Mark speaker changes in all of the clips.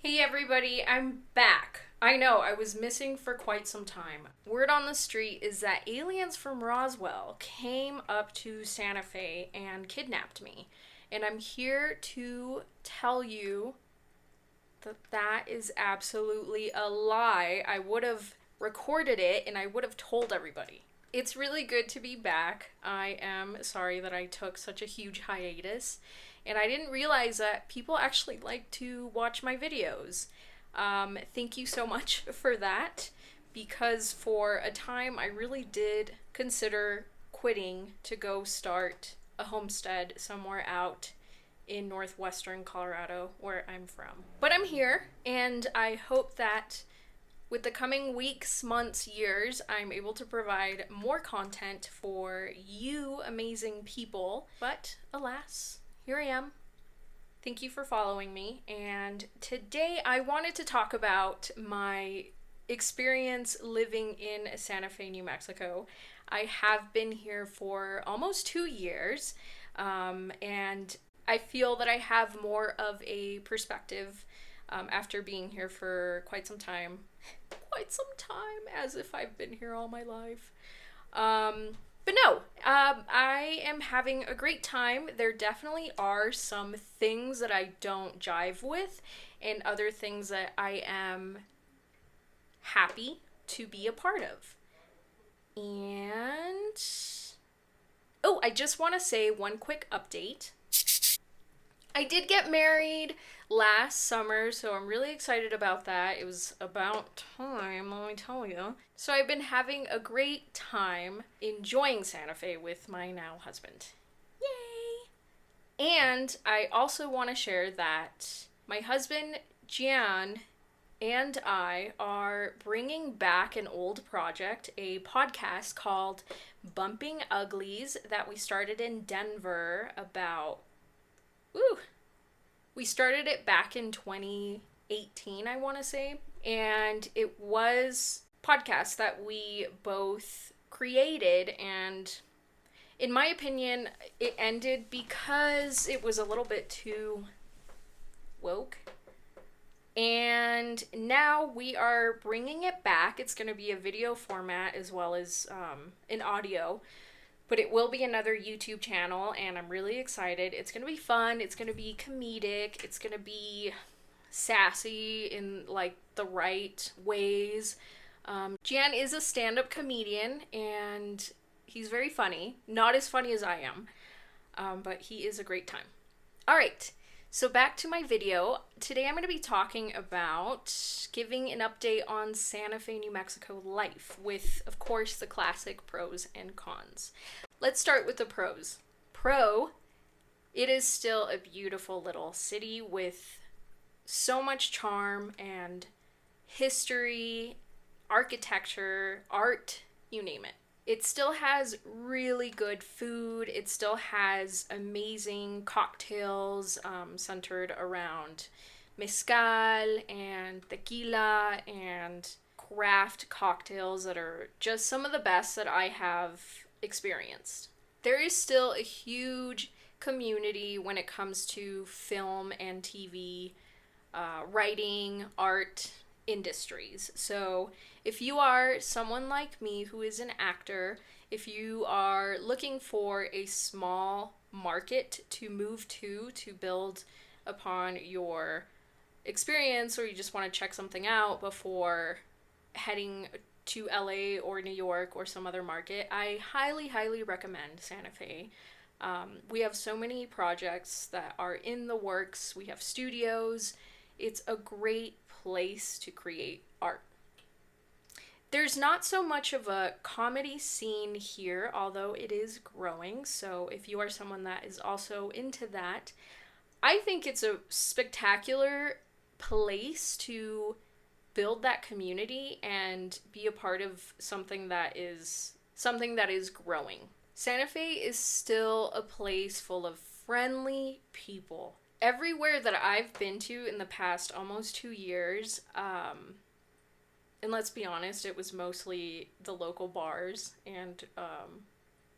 Speaker 1: Hey everybody, I'm back. I know, I was missing for quite some time. Word on the street is that aliens from Roswell came up to Santa Fe and kidnapped me. And I'm here to tell you that that is absolutely a lie. I would have recorded it and I would have told everybody. It's really good to be back. I am sorry that I took such a huge hiatus, and I didn't realize that people actually like to watch my videos. Thank you so much for that, because for a time I really did consider quitting to go start a homestead somewhere out in northwestern Colorado, where I'm from. But I'm here, and I hope that with the coming weeks, months, years, I'm able to provide more content for you amazing people. But alas, here I am. Thank you for following me. And today I wanted to talk about my experience living in Santa Fe, New Mexico. I have been here for almost 2 years, and I feel that I have more of a perspective after being here for quite some time. Quite some time, as if I've been here all my life. But no, I am having a great time. There definitely are some things that I don't jive with, and other things that I am happy to be a part of. And oh, I just want to say one quick update. I did get married last summer, so I'm really excited about that. It was about time, let me tell you. So I've been having a great time enjoying Santa Fe with my now husband. Yay! And I also want to share that my husband, Gian, and I are bringing back an old project, a podcast called Bumping Uglies that we started in Denver about Woo! We started it back in 2018, I want to say. And it was podcast that we both created, and in my opinion, it ended because it was a little bit too woke. And now we are bringing it back. It's going to be a video format as well as an audio. But it will be another YouTube channel, and I'm really excited. It's going to be fun. It's going to be comedic. It's going to be sassy in, like, the right ways. Jan is a stand-up comedian, and he's very funny. Not as funny as I am, but he is a great time. All right, so back to my video. Today I'm going to be talking about giving an update on Santa Fe, New Mexico life with, of course, the classic pros and cons. Let's start with the pros. Pro, it is still a beautiful little city with so much charm and history, architecture, art, you name it. It still has really good food. It still has amazing cocktails centered around mezcal and tequila and craft cocktails that are just some of the best that I have experienced. There is still a huge community when it comes to film and TV, writing, art industries. So if you are someone like me who is an actor, if you are looking for a small market to move to build upon your experience, or you just want to check something out before heading to LA or New York or some other market, I highly, highly recommend Santa Fe. We have so many projects that are in the works. We have studios. It's a great place to create art. There's not so much of a comedy scene here, although it is growing. So if you are someone that is also into that, I think it's a spectacular place to build that community and be a part of something that is growing. Santa Fe is still a place full of friendly people. Everywhere that I've been to in the past almost 2 years, and let's be honest, it was mostly the local bars and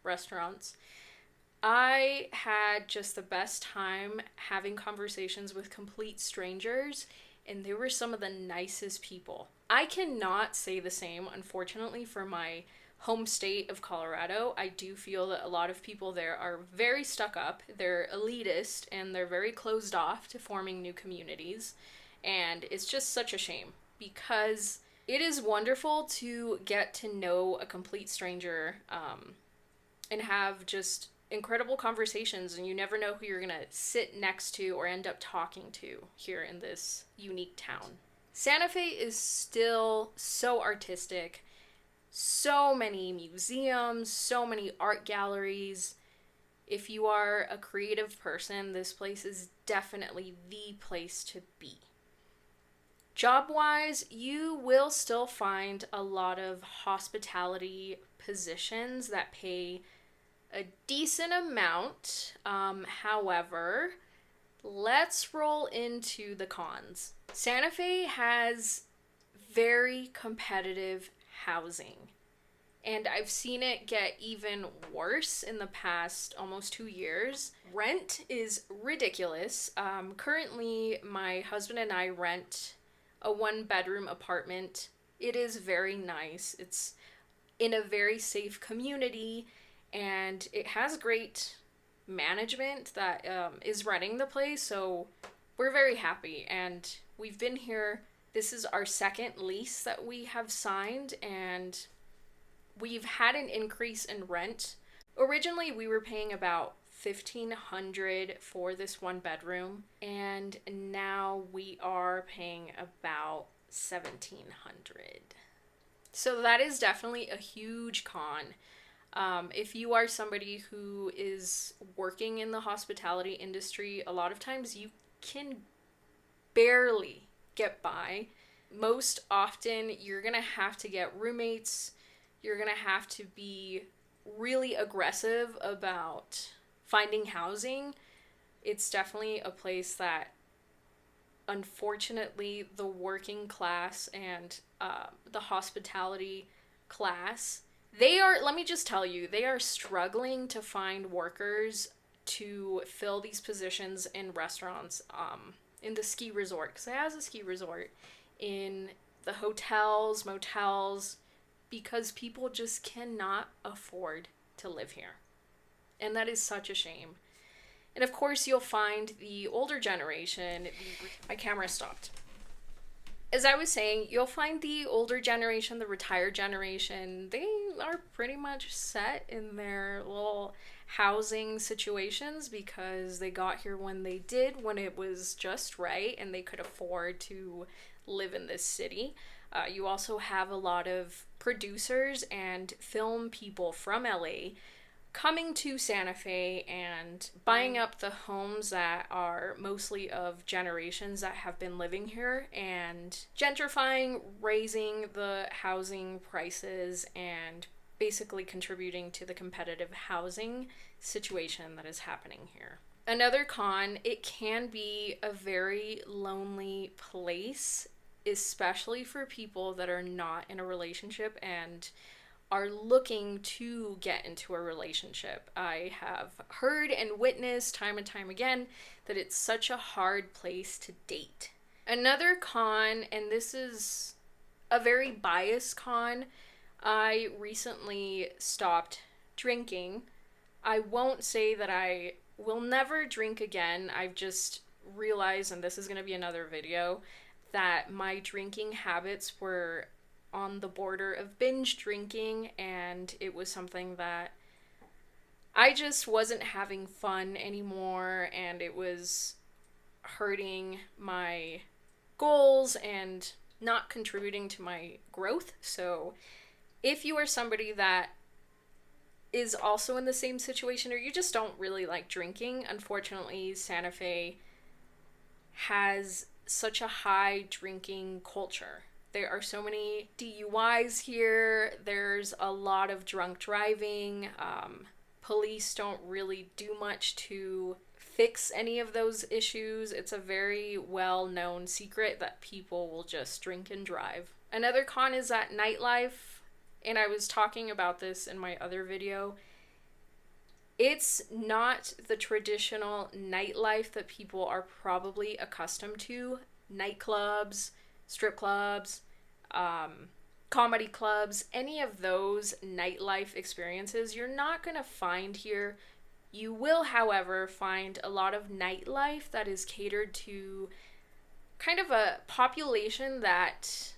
Speaker 1: restaurants, I had just the best time having conversations with complete strangers and they were some of the nicest people. I cannot say the same, unfortunately, for my home state of Colorado. I do feel that a lot of people there are very stuck up, they're elitist, and they're very closed off to forming new communities. And it's just such a shame because it is wonderful to get to know a complete stranger and have just incredible conversations, and you never know who you're gonna sit next to or end up talking to here in this unique town. Santa Fe is still so artistic. So many museums, so many art galleries. If you are a creative person, this place is definitely the place to be. Job-wise, you will still find a lot of hospitality positions that pay a decent amount. However, let's roll into the cons. Santa Fe has very competitive housing, and I've seen it get even worse in the past almost 2 years. Rent is ridiculous. Currently, my husband and I rent a 1-bedroom apartment. It is very nice. It's in a very safe community, and it has great management that is running the place, so we're very happy, and we've been here. This is our second lease that we have signed, and we've had an increase in rent. Originally, we were paying about $1,500 for this 1-bedroom, and now we are paying about $1,700. So that is definitely a huge con. If you are somebody who is working in the hospitality industry, a lot of times you can barely get by. Most often, you're gonna have to get roommates. You're gonna have to be really aggressive about finding housing. It's definitely a place that, unfortunately, the working class and the hospitality class, let me just tell you, they are struggling to find workers to fill these positions in restaurants, in the ski resort, because it has a ski resort, in the hotels, motels, because people just cannot afford to live here. And that is such a shame. And of course, you'll find the older generation, my camera stopped. As I was saying, you'll find the older generation, the retired generation, they are pretty much set in their little housing situations because they got here when they did, when it was just right and they could afford to live in this city. You also have a lot of producers and film people from LA coming to Santa Fe and buying up the homes that are mostly of generations that have been living here and gentrifying, raising the housing prices, and basically contributing to the competitive housing situation that is happening here. Another con, it can be a very lonely place, especially for people that are not in a relationship and are looking to get into a relationship. I have heard and witnessed time and time again that it's such a hard place to date. Another con, and this is a very biased con, I recently stopped drinking. I won't say that I will never drink again. I've just realized, and this is going to be another video, that my drinking habits were on the border of binge drinking, and it was something that I just wasn't having fun anymore, and it was hurting my goals and not contributing to my growth. So if you are somebody that is also in the same situation, or you just don't really like drinking, unfortunately, Santa Fe has such a high drinking culture. There are so many DUIs here. There's a lot of drunk driving. Police don't really do much to fix any of those issues. It's a very well-known secret that people will just drink and drive. Another con is that nightlife, and I was talking about this in my other video. It's not the traditional nightlife that people are probably accustomed to nightclubs, strip clubs, comedy clubs, any of those nightlife experiences, you're not going to find here. You will, however, find a lot of nightlife that is catered to kind of a population that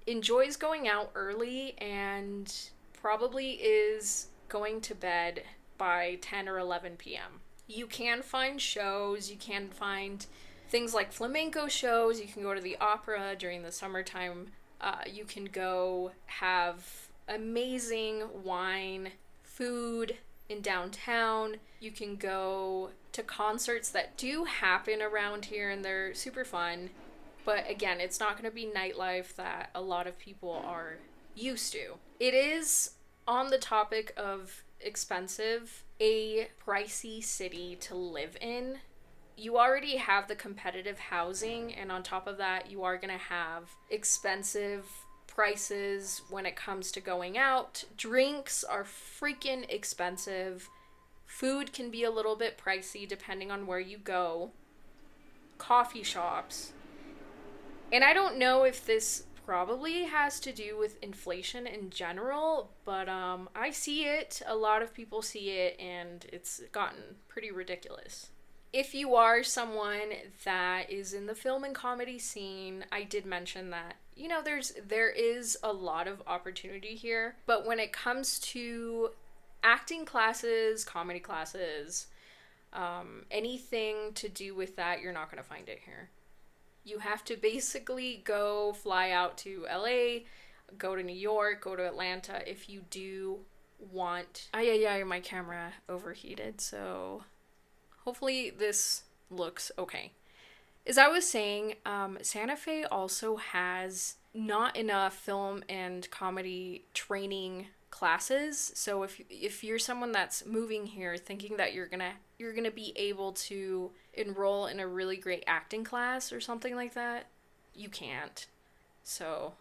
Speaker 1: enjoys going out early and probably is going to bed by 10 or 11 p.m. You can find shows, you can find things like flamenco shows, you can go to the opera during the summertime, you can go have amazing wine, food in downtown, you can go to concerts that do happen around here and they're super fun. But again, it's not going to be nightlife that a lot of people are used to. It is, on the topic of expensive, a pricey city to live in. You already have the competitive housing, and on top of that, you are going to have expensive prices when it comes to going out. Drinks are freaking expensive. Food can be a little bit pricey depending on where you go. Coffee shops. And I don't know if this probably has to do with inflation in general, but I see it, a lot of people see it, and it's gotten pretty ridiculous. If you are someone that is in the film and comedy scene, I did mention that, you know, there is a lot of opportunity here, but when it comes to acting classes, comedy classes, anything to do with that, you're not going to find it here. You have to basically go fly out to LA, go to New York, go to Atlanta if you do want... my camera overheated, so hopefully this looks okay. As I was saying, Santa Fe also has not enough film and comedy training classes. So if you're someone that's moving here thinking that you're gonna be able to enroll in a really great acting class or something like that, you can't. So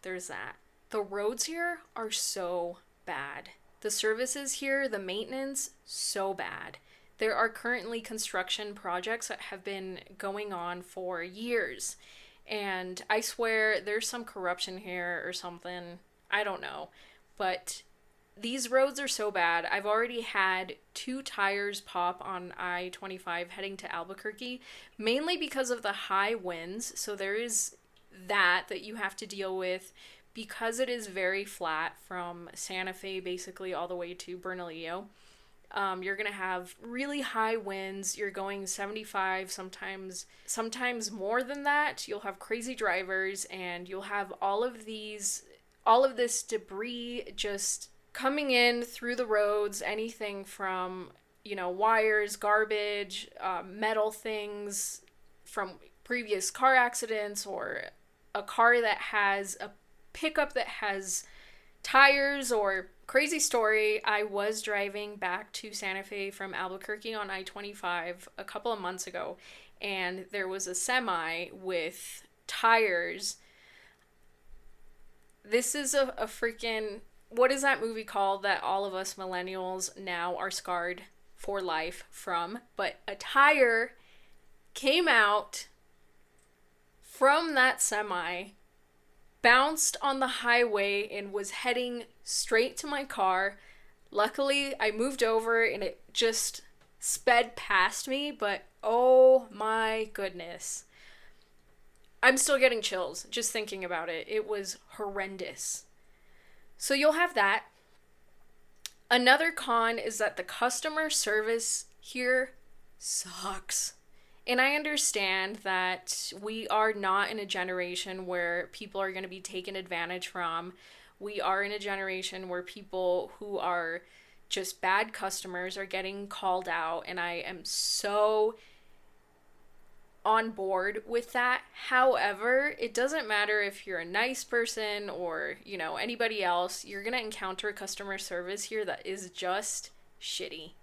Speaker 1: there's that. The roads here are so bad. The services here, the maintenance, so bad. There are currently construction projects that have been going on for years. And I swear there's some corruption here or something. I don't know. But these roads are so bad. I've already had 2 tires pop on I-25 heading to Albuquerque, mainly because of the high winds. So there is that you have to deal with because it is very flat from Santa Fe basically all the way to Bernalillo. You're going to have really high winds. You're going 75, sometimes more than that. You'll have crazy drivers and you'll have all of this debris just coming in through the roads, anything from, wires, garbage, metal things from previous car accidents, or a car that has a pickup that has tires, or crazy story. I was driving back to Santa Fe from Albuquerque on I-25 a couple of months ago, and there was a semi with tires. This is a freaking... What is that movie called that all of us millennials now are scarred for life from? But a tire came out from that semi, bounced on the highway, and was heading straight to my car. Luckily, I moved over and it just sped past me, but oh my goodness. I'm still getting chills just thinking about it. It was horrendous. So you'll have that. Another con is that the customer service here sucks. And I understand that we are not in a generation where people are going to be taken advantage from. We are in a generation where people who are just bad customers are getting called out, and I am so on board with that. However, it doesn't matter if you're a nice person or, anybody else, you're going to encounter a customer service here that is just shitty.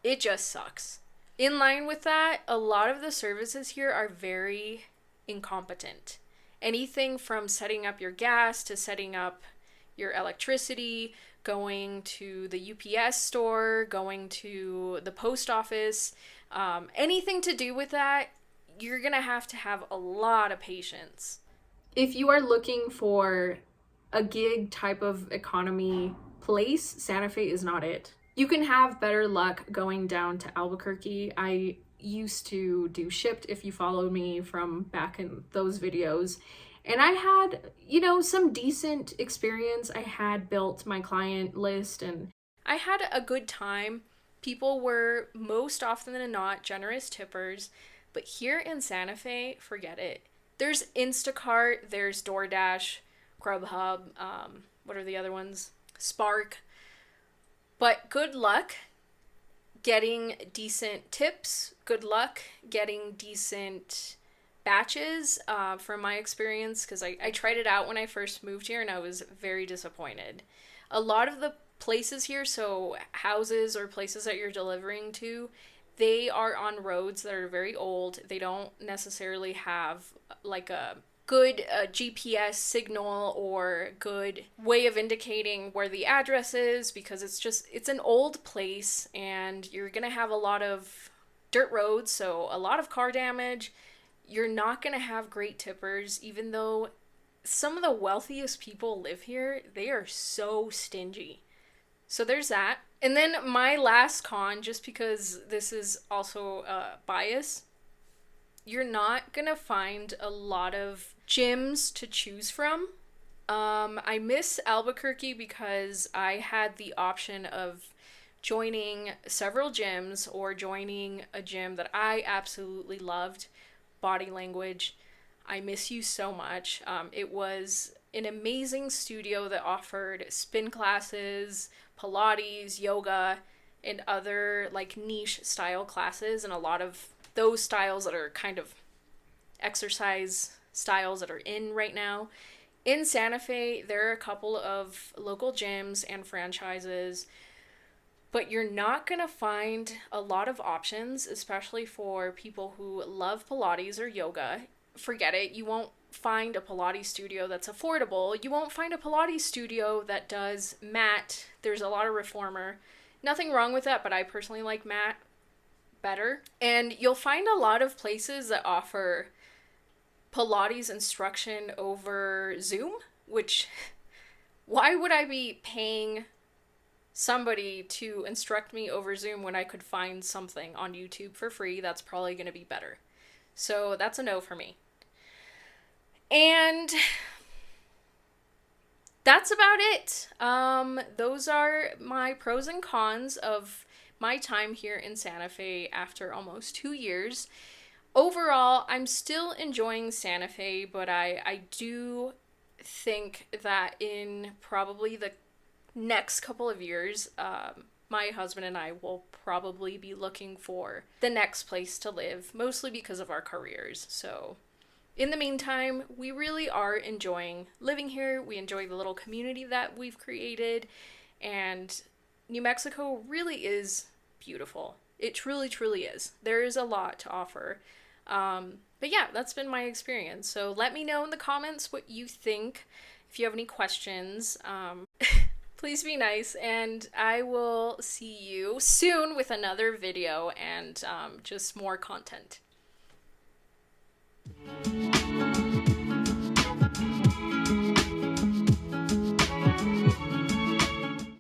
Speaker 1: It just sucks. In line with that, a lot of the services here are very incompetent. Anything from setting up your gas to setting up your electricity, going to the UPS store, going to the post office, anything to do with that, you're gonna have to have a lot of patience. If you are looking for a gig type of economy place, Santa Fe is not it. You can have better luck going down to Albuquerque. I used to do Shipt, if you follow me from back in those videos. And I had, some decent experience. I had built my client list and I had a good time. People were most often than not generous tippers. But here in Santa Fe, forget it. There's Instacart, there's DoorDash, Grubhub, what are the other ones? Spark. But good luck getting decent tips. Good luck getting decent batches, from my experience, because I tried it out when I first moved here and I was very disappointed. A lot of the places here, so houses or places that you're delivering to, they are on roads that are very old. They don't necessarily have like a good GPS signal or good way of indicating where the address is, because it's an old place and you're gonna have a lot of dirt roads, so a lot of car damage. You're not gonna have great tippers, even though some of the wealthiest people live here. They are so stingy. So there's that. And then my last con, just because this is also bias, you're not gonna find a lot of gyms to choose from. I miss Albuquerque because I had the option of joining several gyms or joining a gym that I absolutely loved, Body Language. I miss you so much. It was an amazing studio that offered spin classes, Pilates, yoga, and other like niche style classes, and a lot of those styles that are kind of exercise styles that are in right now. In Santa Fe, there are a couple of local gyms and franchises, but you're not going to find a lot of options, especially for people who love Pilates or yoga. Forget it. You won't find a Pilates studio that's affordable. You won't find a Pilates studio that does mat. There's a lot of reformer. Nothing wrong with that, but I personally like mat better. And you'll find a lot of places that offer Pilates instruction over Zoom, which, why would I be paying somebody to instruct me over Zoom when I could find something on YouTube for free that's probably going to be better? So that's a no for me. And that's about it. Those are my pros and cons of my time here in Santa Fe after almost 2 years. Overall, I'm still enjoying Santa Fe, but I do think that in probably the next couple of years, my husband and I will probably be looking for the next place to live, mostly because of our careers. So in the meantime, we really are enjoying living here. We enjoy the little community that we've created, and New Mexico really is beautiful. It truly, truly is. There is a lot to offer. But yeah, that's been my experience. So let me know in the comments what you think. If you have any questions, please be nice, and I will see you soon with another video and just more content.